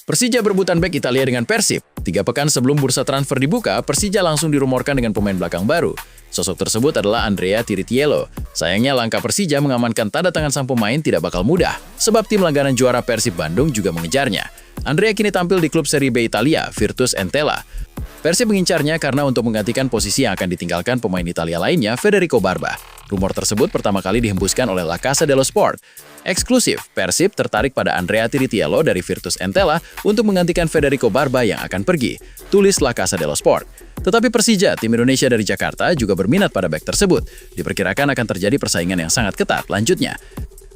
Persija berebutan bek Italia dengan Persib. 3 pekan sebelum bursa transfer dibuka, Persija langsung dirumorkan dengan pemain belakang baru. Sosok tersebut adalah Andrea Tiritiello. Sayangnya langkah Persija mengamankan tanda tangan sang pemain tidak bakal mudah, sebab tim langganan juara Persib Bandung juga mengejarnya. Andrea kini tampil di klub Serie B Italia, Virtus Entella. Persib mengincarnya karena untuk menggantikan posisi yang akan ditinggalkan pemain Italia lainnya, Federico Barba. Rumor tersebut pertama kali dihembuskan oleh La Casa dello Sport. Eksklusif, Persib tertarik pada Andrea Tiritiello dari Virtus Entella untuk menggantikan Federico Barba yang akan pergi, tulis La Casa dello Sport. Tetapi Persija, tim Indonesia dari Jakarta, juga berminat pada bek tersebut. Diperkirakan akan terjadi persaingan yang sangat ketat lanjutnya.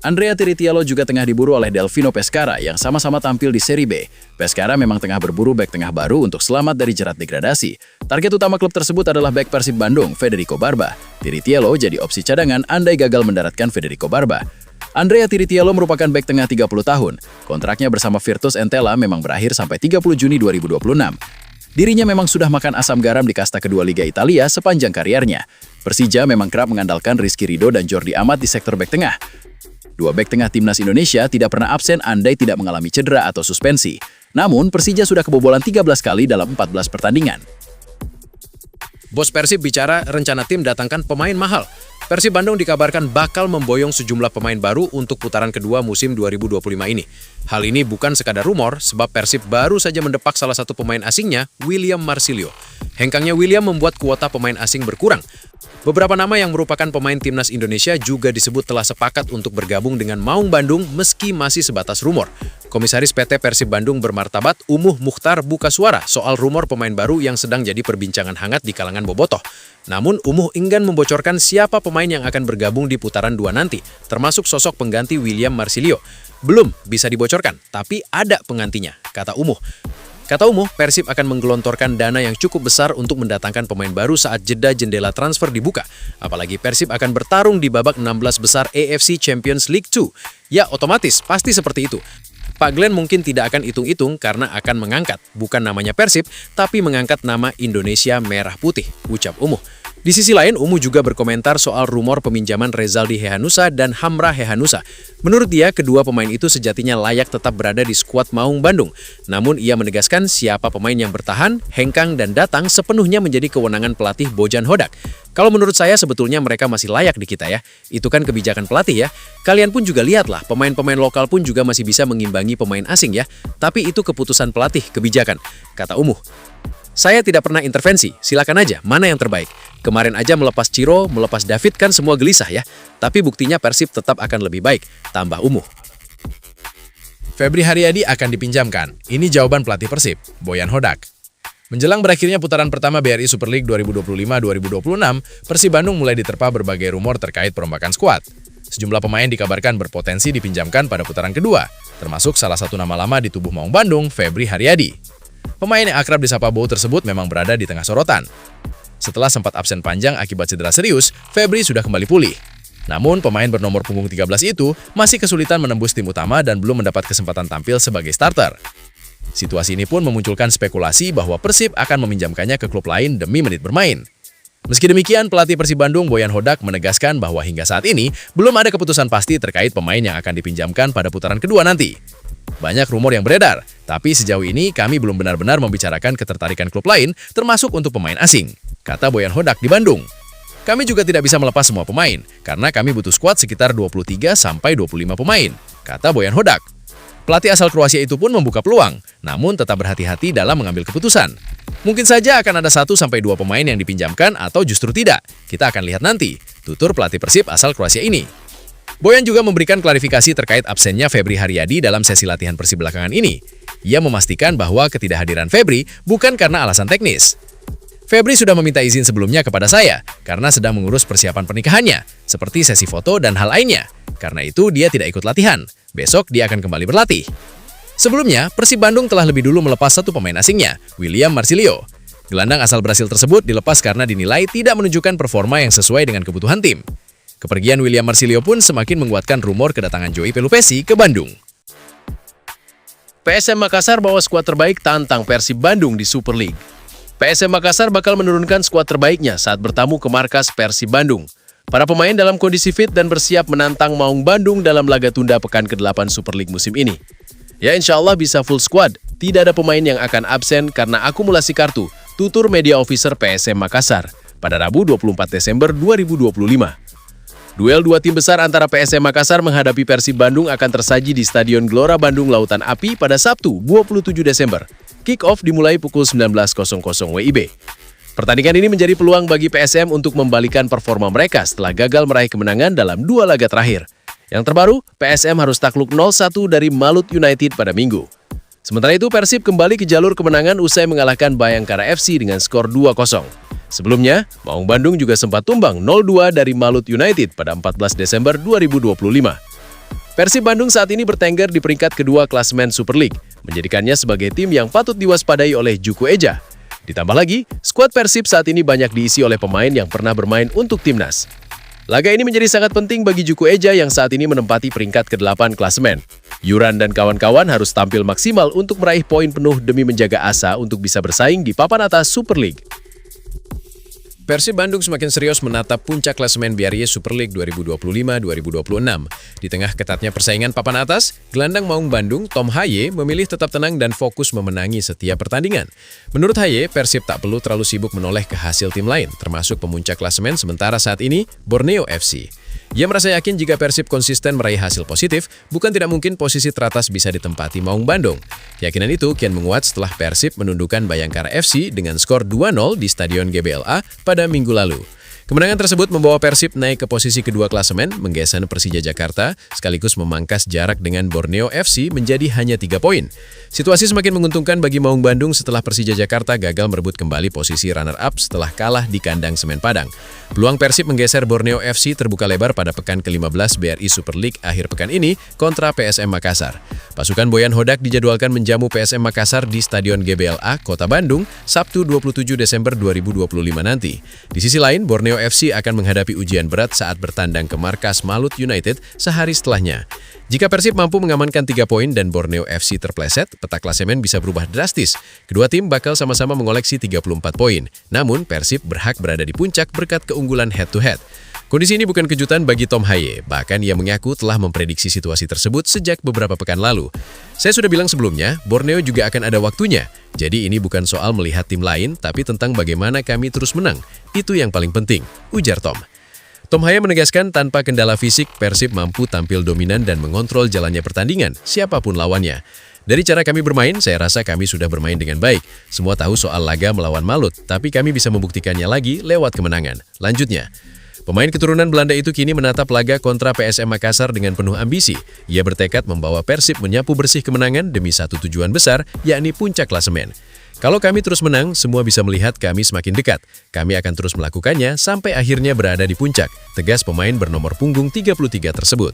Andrea Tiritiello juga tengah diburu oleh Delfino Pescara yang sama-sama tampil di Serie B. Pescara memang tengah berburu bek tengah baru untuk selamat dari jerat degradasi. Target utama klub tersebut adalah bek Persib Bandung, Federico Barba. Tiritiello jadi opsi cadangan andai gagal mendaratkan Federico Barba. Andrea Tiritiello merupakan bek tengah 30 tahun. Kontraknya bersama Virtus Entella memang berakhir sampai 30 Juni 2026. Dirinya memang sudah makan asam garam di kasta kedua Liga Italia sepanjang kariernya. Persija memang kerap mengandalkan Rizky Ridho dan Jordi Amat di sektor bek tengah. Dua bek tengah timnas Indonesia tidak pernah absen andai tidak mengalami cedera atau suspensi. Namun, Persija sudah kebobolan 13 kali dalam 14 pertandingan. Bos Persib bicara rencana tim datangkan pemain mahal. Persib Bandung dikabarkan bakal memboyong sejumlah pemain baru untuk putaran kedua musim 2025 ini. Hal ini bukan sekadar rumor, sebab Persib baru saja mendepak salah satu pemain asingnya, William Marsilio. Hengkangnya William membuat kuota pemain asing berkurang. Beberapa nama yang merupakan pemain timnas Indonesia juga disebut telah sepakat untuk bergabung dengan Maung Bandung meski masih sebatas rumor. Komisaris PT Persib Bandung bermartabat Umuh Mukhtar buka suara soal rumor pemain baru yang sedang jadi perbincangan hangat di kalangan bobotoh. Namun Umuh enggan membocorkan siapa pemain yang akan bergabung di putaran 2 nanti, termasuk sosok pengganti William Marsilio. Belum bisa dibocorkan, tapi ada penggantinya, kata Umuh. Kata Umuh, Persib akan menggelontorkan dana yang cukup besar untuk mendatangkan pemain baru saat jeda jendela transfer dibuka. Apalagi Persib akan bertarung di babak 16 besar AFC Champions League 2. Ya, otomatis, pasti seperti itu. Pak Glenn mungkin tidak akan hitung-hitung karena akan mengangkat, bukan namanya Persib, tapi mengangkat nama Indonesia Merah Putih, ucap Umuh. Di sisi lain, Umuh juga berkomentar soal rumor peminjaman Rezaldi Hehanussa dan Hamra Hehanussa. Menurut dia, kedua pemain itu sejatinya layak tetap berada di skuad Maung Bandung. Namun ia menegaskan siapa pemain yang bertahan, hengkang, dan datang sepenuhnya menjadi kewenangan pelatih Bojan Hodak. Kalau menurut saya sebetulnya mereka masih layak di kita ya. Itu kan kebijakan pelatih ya. Kalian pun juga lihatlah, pemain-pemain lokal pun juga masih bisa mengimbangi pemain asing ya. Tapi itu keputusan pelatih, kebijakan, kata Umuh. Saya tidak pernah intervensi, silakan aja, mana yang terbaik. Kemarin aja melepas Ciro, melepas David kan semua gelisah ya. Tapi buktinya Persib tetap akan lebih baik, tambah Umuh. Febri Haryadi akan dipinjamkan. Ini jawaban pelatih Persib, Boyan Hodak. Menjelang berakhirnya putaran pertama BRI Super League 2025-2026, Persib Bandung mulai diterpa berbagai rumor terkait perombakan skuad. Sejumlah pemain dikabarkan berpotensi dipinjamkan pada putaran kedua, termasuk salah satu nama lama di tubuh Maung Bandung, Febri Haryadi. Pemain yang akrab disapa Bow tersebut memang berada di tengah sorotan. Setelah sempat absen panjang akibat cedera serius, Febri sudah kembali pulih. Namun, pemain bernomor punggung 13 itu masih kesulitan menembus tim utama dan belum mendapat kesempatan tampil sebagai starter. Situasi ini pun memunculkan spekulasi bahwa Persib akan meminjamkannya ke klub lain demi menit bermain. Meski demikian, pelatih Persib Bandung Boyan Hodak menegaskan bahwa hingga saat ini belum ada keputusan pasti terkait pemain yang akan dipinjamkan pada putaran kedua nanti. Banyak rumor yang beredar, tapi sejauh ini kami belum benar-benar membicarakan ketertarikan klub lain, termasuk untuk pemain asing, kata Boyan Hodak di Bandung. Kami juga tidak bisa melepas semua pemain, karena kami butuh skuad sekitar 23-25 pemain, kata Boyan Hodak. Pelatih asal Kroasia itu pun membuka peluang, namun tetap berhati-hati dalam mengambil keputusan. Mungkin saja akan ada 1-2 pemain yang dipinjamkan atau justru tidak. Kita akan lihat nanti, tutur pelatih Persib asal Kroasia ini. Boyan juga memberikan klarifikasi terkait absennya Febri Haryadi dalam sesi latihan Persib belakangan ini. Ia memastikan bahwa ketidakhadiran Febri bukan karena alasan teknis. Febri sudah meminta izin sebelumnya kepada saya karena sedang mengurus persiapan pernikahannya, seperti sesi foto dan hal lainnya. Karena itu dia tidak ikut latihan. Besok dia akan kembali berlatih. Sebelumnya, Persib Bandung telah lebih dulu melepas satu pemain asingnya, William Marsilio. Gelandang asal Brasil tersebut dilepas karena dinilai tidak menunjukkan performa yang sesuai dengan kebutuhan tim. Kepergian William Marsilio pun semakin menguatkan rumor kedatangan Joey Pelupesi ke Bandung. PSM Makassar bawa skuad terbaik tantang Persib Bandung di Super League. PSM Makassar bakal menurunkan skuad terbaiknya saat bertamu ke markas Persib Bandung. Para pemain dalam kondisi fit dan bersiap menantang Maung Bandung dalam laga tunda pekan ke-8 Super League musim ini. Ya insya Allah bisa full squad, tidak ada pemain yang akan absen karena akumulasi kartu, tutur media officer PSM Makassar pada Rabu 24 Desember 2025. Duel dua tim besar antara PSM Makassar menghadapi Persib Bandung akan tersaji di Stadion Gelora Bandung Lautan Api pada Sabtu 27 Desember. Kick-off dimulai pukul 19.00 WIB. Pertandingan ini menjadi peluang bagi PSM untuk membalikan performa mereka setelah gagal meraih kemenangan dalam 2 laga terakhir. Yang terbaru, PSM harus takluk 0-1 dari Malut United pada Minggu. Sementara itu, Persib kembali ke jalur kemenangan usai mengalahkan Bayangkara FC dengan skor 2-0. Sebelumnya, Maung Bandung juga sempat tumbang 0-2 dari Malut United pada 14 Desember 2025. Persib Bandung saat ini bertengger di peringkat kedua klasemen Super League, menjadikannya sebagai tim yang patut diwaspadai oleh Juku Eja. Ditambah lagi, skuad Persib saat ini banyak diisi oleh pemain yang pernah bermain untuk timnas. Laga ini menjadi sangat penting bagi Juku Eja yang saat ini menempati peringkat ke-8 klasemen. Yuran dan kawan-kawan harus tampil maksimal untuk meraih poin penuh demi menjaga asa untuk bisa bersaing di papan atas Super League. Persib Bandung semakin serius menatap puncak klasemen BRY Super League 2025-2026. Di tengah ketatnya persaingan papan atas, gelandang Maung Bandung, Tom Haye, memilih tetap tenang dan fokus memenangi setiap pertandingan. Menurut Haye, Persib tak perlu terlalu sibuk menoleh ke hasil tim lain, termasuk pemuncak klasemen sementara saat ini, Borneo FC. Ia merasa yakin jika Persib konsisten meraih hasil positif, bukan tidak mungkin posisi teratas bisa ditempati Maung Bandung. Keyakinan itu kian menguat setelah Persib menundukkan Bayangkara FC dengan skor 2-0 di Stadion GBLA pada minggu lalu. Kemenangan tersebut membawa Persib naik ke posisi kedua klasemen, menggeser Persija Jakarta, sekaligus memangkas jarak dengan Borneo FC menjadi hanya 3 poin. Situasi semakin menguntungkan bagi Maung Bandung setelah Persija Jakarta gagal merebut kembali posisi runner-up setelah kalah di kandang Semen Padang. Peluang Persib menggeser Borneo FC terbuka lebar pada pekan ke-15 BRI Super League akhir pekan ini kontra PSM Makassar. Pasukan Boyan Hodak dijadwalkan menjamu PSM Makassar di Stadion GBLA, Kota Bandung, Sabtu 27 Desember 2025 nanti. Di sisi lain, Borneo FC akan menghadapi ujian berat saat bertandang ke markas Malut United sehari setelahnya. Jika Persib mampu mengamankan 3 poin dan Borneo FC terpleset, peta klasemen bisa berubah drastis. Kedua tim bakal sama-sama mengoleksi 34 poin. Namun, Persib berhak berada di puncak berkat keunggulan head-to-head. Kondisi ini bukan kejutan bagi Tom Haye, bahkan ia mengaku telah memprediksi situasi tersebut sejak beberapa pekan lalu. Saya sudah bilang sebelumnya, Borneo juga akan ada waktunya. Jadi ini bukan soal melihat tim lain, tapi tentang bagaimana kami terus menang. Itu yang paling penting, ujar Tom. Tom Haye menegaskan tanpa kendala fisik, Persib mampu tampil dominan dan mengontrol jalannya pertandingan, siapapun lawannya. Dari cara kami bermain, saya rasa kami sudah bermain dengan baik. Semua tahu soal laga melawan Malut, tapi kami bisa membuktikannya lagi lewat kemenangan. Lanjutnya, pemain keturunan Belanda itu kini menatap laga kontra PSM Makassar dengan penuh ambisi. Ia bertekad membawa Persib menyapu bersih kemenangan demi satu tujuan besar, yakni puncak klasemen. Kalau kami terus menang, semua bisa melihat kami semakin dekat. Kami akan terus melakukannya sampai akhirnya berada di puncak, tegas pemain bernomor punggung 33 tersebut.